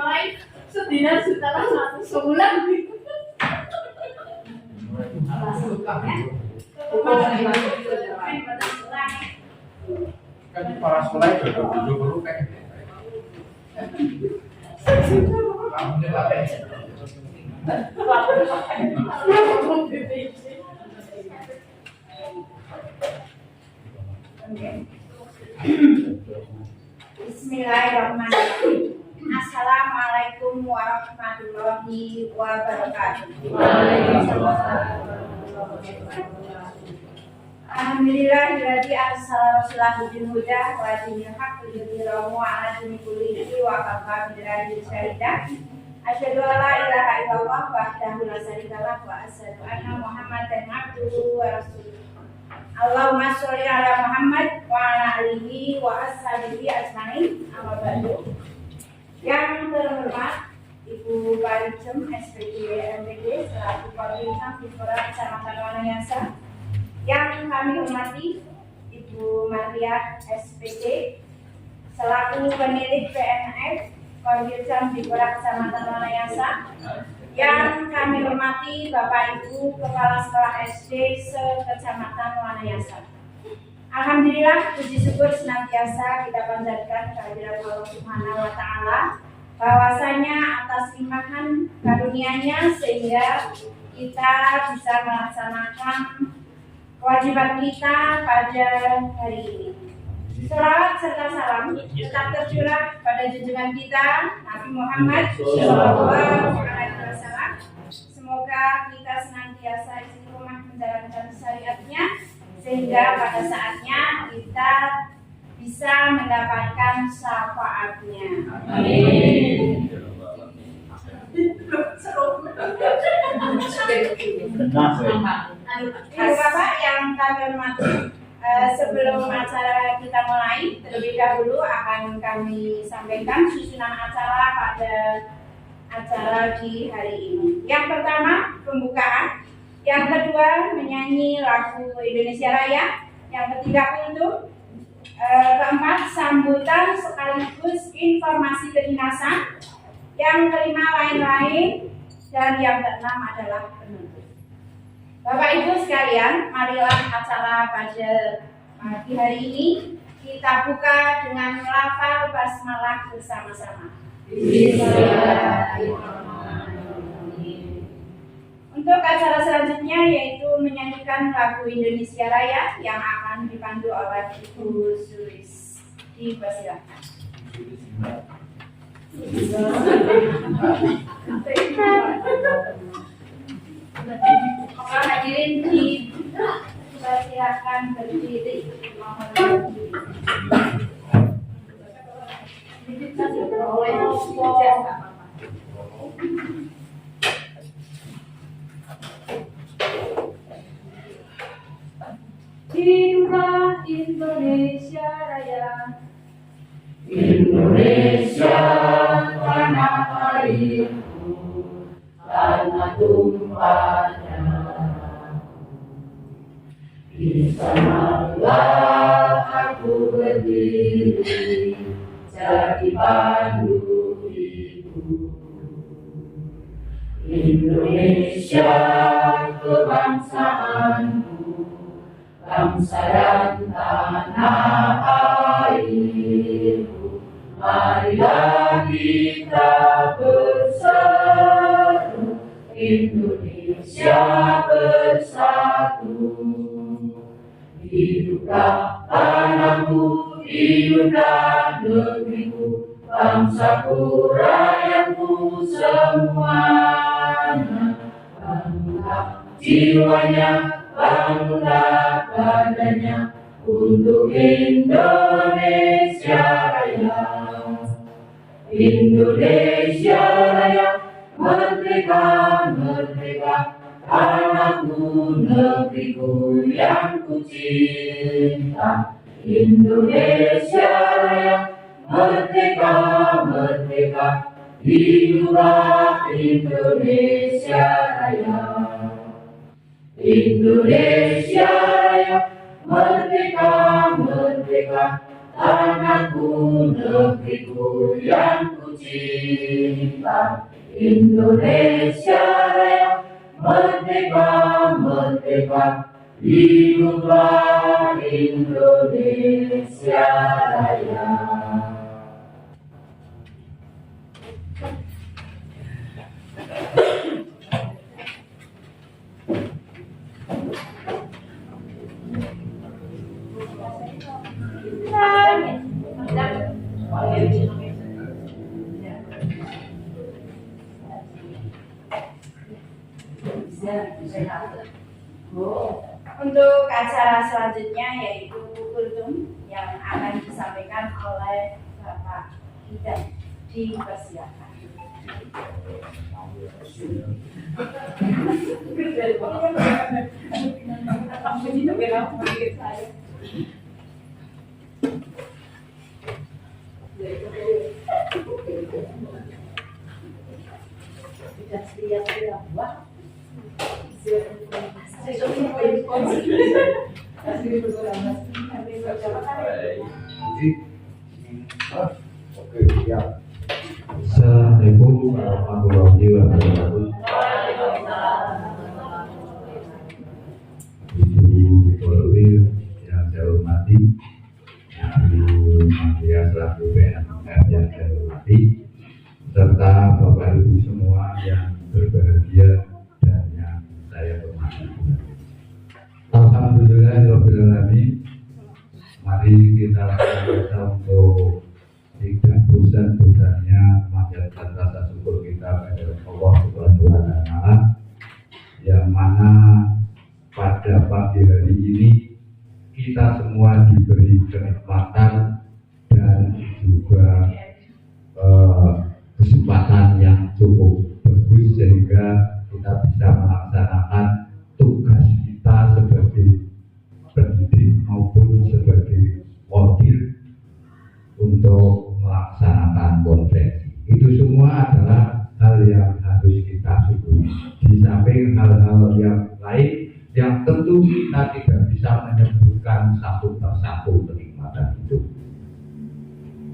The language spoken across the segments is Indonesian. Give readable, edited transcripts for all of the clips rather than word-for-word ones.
mulai sedina setelah 1 sebulan gitu. Kan para sekolah itu duduk dulu kan. Alhamdulillah. Bismillahirrahmanirrahim. Assalamualaikum warahmatullahi wabarakatuh. Alhamdulillah jadi arsala rasulahu bil huda wa dinil haqq liyudhhirahu 'ala dini kullihi wa kafa billahi syahida. Asyhadu an la ilaha illallah wahdahu la syarika lah wa asyhadu anna Muhammadan abduhu wa rasuluh. Allahumma sholli ala Muhammad wa ala alihi wa ashabihi ajmain. Amma ba'du. Yang terhormat Ibu Parijem SPG MPD selaku Koordinator Direktorat Kecamatan Wanayasa. Yang kami hormati Ibu Maria SPG selaku penilik PNF Koordinator Direktorat Kecamatan Wanayasa. Yang kami hormati Bapak Ibu Kepala Sekolah SD se-Kecamatan Wanayasa. Alhamdulillah, puji syukur senantiasa kita panjatkan kehadirat Allah Subhanahu wa Ta'ala, bahwasanya atas limpahan karunia-Nya sehingga kita bisa melaksanakan kewajiban kita pada hari ini. Selawat serta salam tetap tercurah pada junjungan kita Nabi Muhammad SAW. Semoga kita senantiasa istiqomah menjalankan syariatnya sehingga pada saatnya kita bisa mendapatkan syafaatnya. Amin. Bapak yang kami hormati, sebelum acara kita mulai, terlebih dahulu akan kami sampaikan susunan acara pada acara di hari ini. Yang pertama, pembukaan. Yang kedua, menyanyi lagu Indonesia Raya. Yang ketiga, kultum. Keempat, sambutan sekaligus informasi kedinasan. Yang kelima, lain-lain. Dan yang keenam adalah penutup. Bapak Ibu sekalian, marilah acara pada pagi hari ini kita buka dengan melafal basmalah bersama-sama. Bismillahirrahmanirrahim. Untuk acara selanjutnya yaitu menyanyikan lagu Indonesia Raya yang akan dipandu oleh Ibu Sulis. Dipersilakan. Hadirin dipersilakan berdiri. Hiduplah Indonesia Raya. Indonesia tanah airku, tanah tumpahnya. Di sanalah aku berdiri, jadi pandu ibu. Indonesia kebangsaanku, bangsa dan tanah airku. Marilah kita berseru, Indonesia bersatu. Hiduplah tanahku, hiduplah negeriku, bangsaku, rakyatku semuanya. Bangunlah jiwanya, bangunlah badannya untuk Indonesia Raya. Indonesia Raya, merdeka, merdeka, tanahku, negeriku yang ku cinta. Indonesia Raya, merdeka, merdeka, hiduplah Indonesia Raya. Indonesia Raya, merdeka, merdeka, tanahku, negeriku yang ku cinta. Indonesia Raya, merdeka, merdeka, hiduplah Indonesia Raya. Untuk acara selanjutnya yaitu kultum yang akan disampaikan oleh Bapak Hidan, dipersilakan. Assalamualaikum warahmatullahi wabarakatuh. Ibu Polwil yang saya hormati, Ibu Maria selaku PNM yang saya hormati, serta Bapak Ibu semua yang berbahagia dan yang saya hormati. Alhamdulillahirobbilalamin. Mari kita berusaha untuk tidak bosan-bosannya memanjatkan rasa syukur kita kepada Allah Subhanahu wa Ta'ala, yang mana pada pagi hari ini kita semua diberi kenikmatan dan juga kesempatan yang cukup bagus sehingga kita bisa melaksanakan tugas kita sebagai pendidik maupun sebagai wakil untuk melaksanakan konferensi. Itu semua adalah hal yang harus kita syukuri. Di samping hal-hal yang lain yang tentu kita tidak bisa menyebutkan satu persatu kenikmatan itu.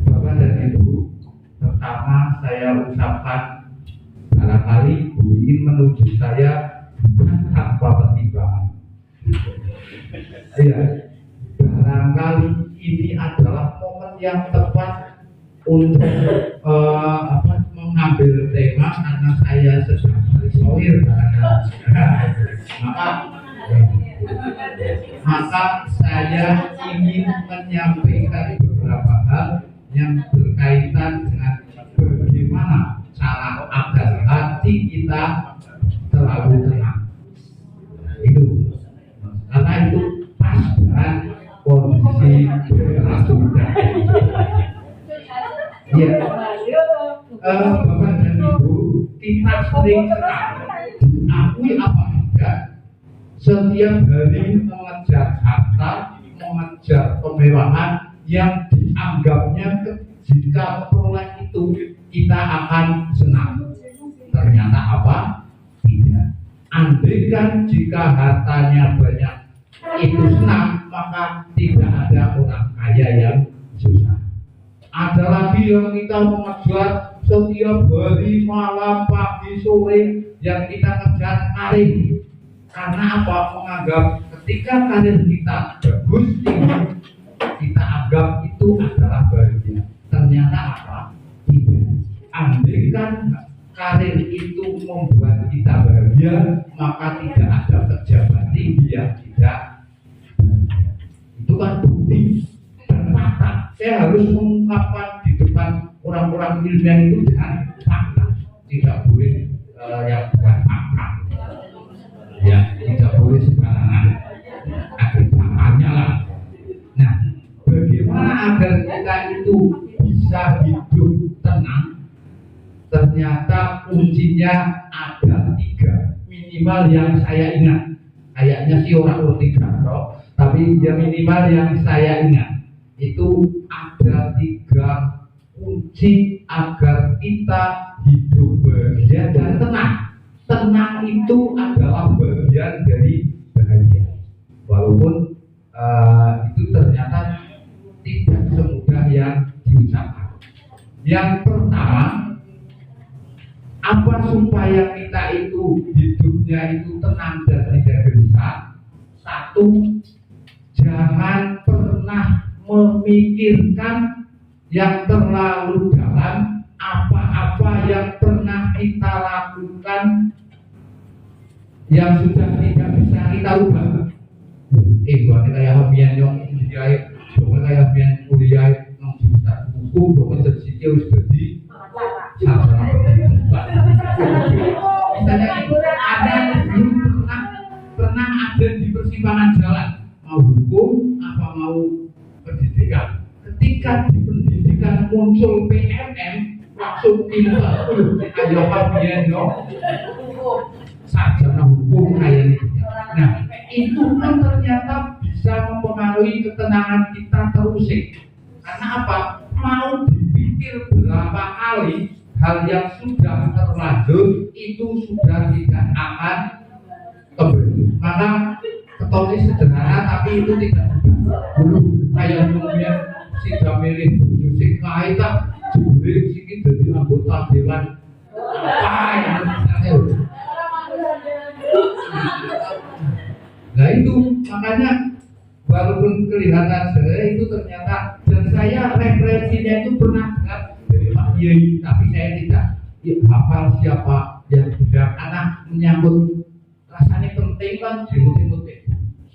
Bapak dan Ibu, pertama saya ucapkan barangkali Bu ingin menuju saya bukan tanpa pertimbangan. Ya, barangkali ini adalah momen yang tepat untuk mengambil tema karena saya sedang bersoir maka saya ingin menyampaikan beberapa hal yang berkaitan dengan bagaimana cara agar hati kita selalu tenang. Itu karena itu pas dengan kondisi berlaku dan ya, Bapak dan Ibu, kita sering sekali diakui apa enggak setiap hari mengejar harta, mengejar kemewahan yang dianggapnya jika memperoleh itu kita akan senang. Ternyata apa? Tidak. Andaikan jika hartanya banyak itu senang, maka tidak ada orang kaya yang susah. Ada lagi yang kita mengejar setiap hari, malam, pagi, sore, yang kita kejar karir. Karena apa? Menganggap ketika karir kita bagus, tinggi, kita anggap itu adalah bahagia. Ternyata apa? Tidak. Andaikan karir itu membuat kita bahagia, maka tidak ada pejabat tinggi yang tidak bahagia. Itu kan bukti dan fakta. Saya harus mengungkapkan di depan orang-orang ilmiah itu dengan fakta, tidak boleh yang bukan fakta. Ya, tidak boleh sembarangan. Ada faktanya lah. Nah, bagaimana agar kita itu bisa hidup tenang? Ternyata kuncinya ada 3 minimal yang saya ingat. Kayaknya sih orang tidak tahu, tapi yang minimal yang saya ingat itu ada 3 kunci agar kita hidup bahagia dan tenang. Tenang itu adalah bagian dari bahagia. Walaupun itu ternyata tidak semudah yang diucapkan. Yang pertama, apa supaya kita itu hidupnya itu tenang dan tidak gelisah? Satu, jangan pernah memikirkan yang terlalu dalam. Apa-apa yang pernah kita lakukan yang sudah tidak bisa kita ubah. Buat kayak habian yang kuliah, bukan kayak habian kuliah yang jurusan hukum, bukan jadi harus jadi misalnya ada pernah ada di persimpangan jalan, mau hukum apa mau pendidikan. Ketika di pendidikan muncul PMM, langsung pintar, ayo habian dong, sarjana hukum kayak ini. Nah, itu kan ternyata bisa mempengaruhi ketenangan kita terusik. Karena apa? Mau dipikir berapa kali hal yang sudah terlanjur itu sudah tidak akan kembali. Maka ketoni sederhana tapi itu tidak mudah. Dulu kayak kemudian sudah milih bujuk sing kae tak jebule siki dadi anggota dewan apa yang nah itu makanya walaupun kelihatan sederhana itu ternyata, dan saya referensinya itu pernah dengar dari Pak Yai, tapi saya tidak hafal siapa yang sudah anak menyambut rasanya penting kan dimutih-mutih.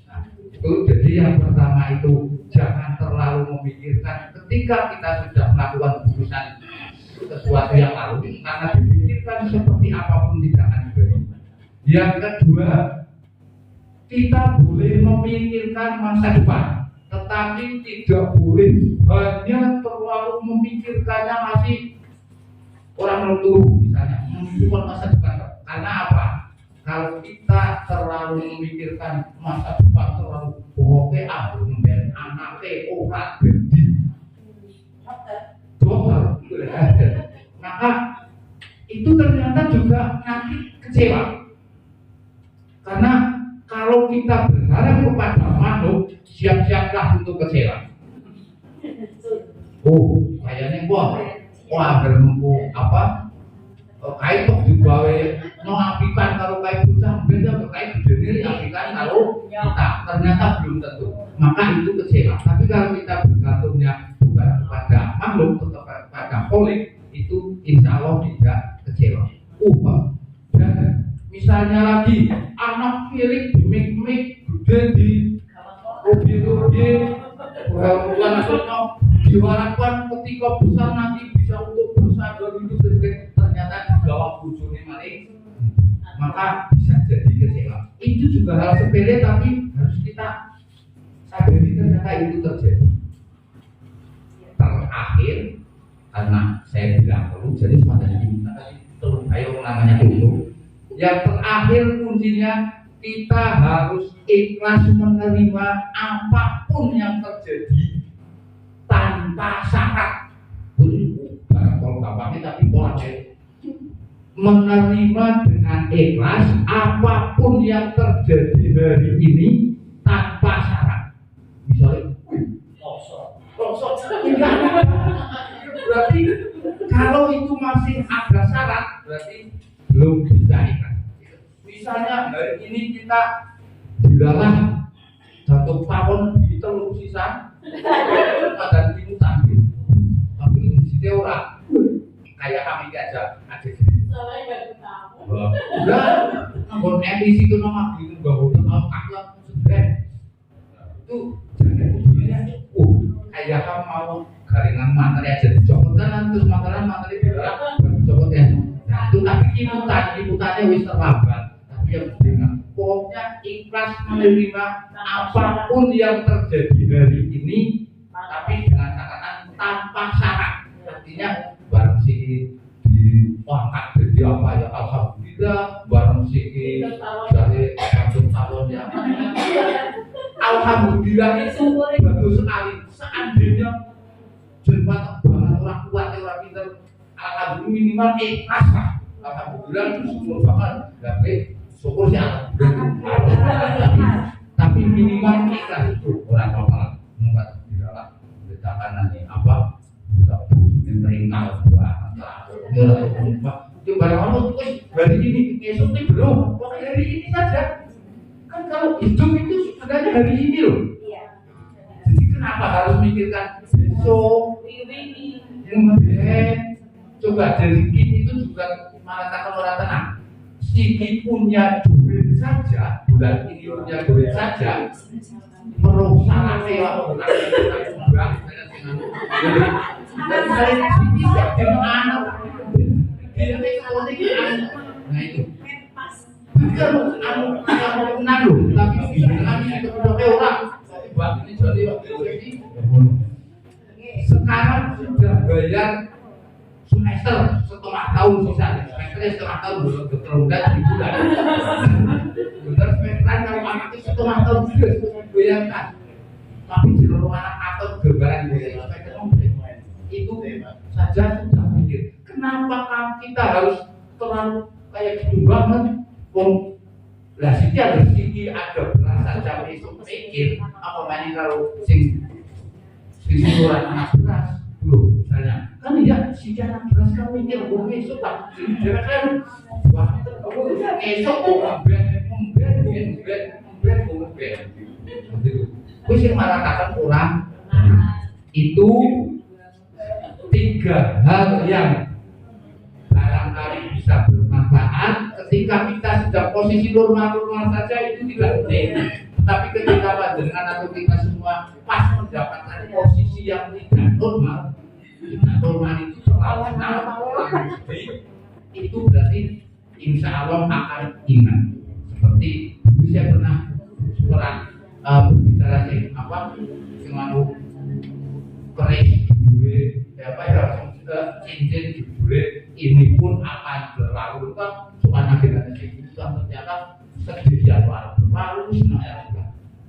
Nah, itu jadi yang pertama itu jangan terlalu memikirkan ketika kita sudah melakukan keputusan sesuatu yang lalu, karena dipikirkan seperti apapun tidak akan diberi. Yang kedua, kita boleh memikirkan masa depan, tetapi tidak boleh hanya terlalu memikirkannya masih orang leluhur misalnya, memikirkan masa depan. Karena apa? Kalau kita terlalu memikirkan masa depan, terlalu bohongnya aku dan anaknya orang jadi dokter, maka itu ternyata juga nanti kecewa. Karena kalau kita berharap kepada makhluk, siap-siaplah untuk kecewa. Oh, kayaknya wah bermempu apa? Kait tok digawe no apikan kalau kait bocah beda kait gede apikan kalau kita ternyata belum tentu. Maka itu kecewa. Tapi kalau kita bergantungnya bukan kepada makhluk, tetapi kepada kholik, itu insya Allah tidak kecewa. Dan misalnya lagi anak milik demik-demik gede di mobil-mobil bukan aslinya diharapkan ketika besar nanti bisa untuk bersadar itu sebagai ternyata di bawah bujurnya maling, maka bisa jadi kecewa. Itu juga hal sepele tapi harus kita sadari ternyata itu terjadi. Terakhir, karena saya bilang perlu jadi semacam ini, terus ayo namanya dulu. Yang terakhir kuncinya kita harus ikhlas menerima apapun yang terjadi tanpa syarat. Kalau gampangnya tapi pola menerima dengan ikhlas apapun yang terjadi hari ini tanpa syarat. Misalnya, longsor, berarti kalau itu masih ada syarat, berarti belum bisa ikhlas. Misalnya hari ini kita dilalah jatuh pawon di teluk sisa, ada di sambil, tapi di sini orang kayak kami aja ada di sini. Udah, nggak emisi itu nama gitu, nggak udah mau akhlak sudah. Itu jangan dunia. Kayak kamu mau garingan materi aja dicopotkan, terus materi dilarang dicopot ya. Nah, itu tapi kiputannya wis terlambat. Tapi yang penting, pokoknya ikhlas menerima apapun yang terjadi hari ini, tapi dengan catatan tanpa syarat. Artinya barang si diangkat jadi apa ya alhamdulillah, barang si dari kampung salon ya alhamdulillah itu bagus sekali. Seandainya jembatan banget orang kuat orang pintar, alhamdulillah minimal ikhlas lah. Alhamdulillah itu syukur banget. Tapi syukur sih alhamdulillah. Tapi minimal ikhlas itu orang apa membuat dilalah letakkan nanti apa teringkal itu barang Allah hari ini esok ini belum pokoknya hari ini saja kan kalau hidup itu sebenarnya hari ini loh. Jadi kenapa harus mikirkan besok coba dari itu juga mengatakan orang tenang Siki punya duit saja bulan ini punya duit saja perlu salah sewa bulan dan saya Siki dengan anak nah itu bukan anu nado tapi kami itu udah orang buat ini jadi sekarang sudah bayar semester setengah tahun sisa semesternya setengah tahun belum terundat di bulan benar semesteran kalau anak itu setengah tahun juga bayangkan tapi di luar anak atau gambaran dari semester itu saja sudah mikir kenapa kita harus terlalu kayak gitu banget lah sih ada segi ada beras saja besok mikir apa main kalau sing luar anak beras belum misalnya kan ya si anak beras kan mikir besok tak jangan kan besok gue sih mengatakan orang itu 3 hal yang barangkali bisa bermanfaat ketika kita sedang posisi normal-normal saja itu tidak penting. Tetapi ketika panjenengan atau kita semua pas mendapatkan posisi yang tidak normal itu itu berarti insya Allah akan ingat. Seperti dulu saya pernah berbicara dengan keris cincin jebule ini pun akan berlalu kan soal akhirnya itu ternyata sedemikian berlalu semuanya.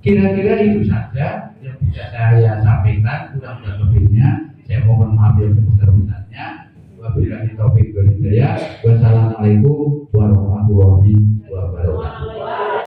Kira-kira itu saja yang bisa saya sampaikan, kurang lebihnya saya mohon maaf yang sebesar-besarnya. Wabillahi taufiq wal hidayah. Wassalamualaikum warahmatullahi wabarakatuh.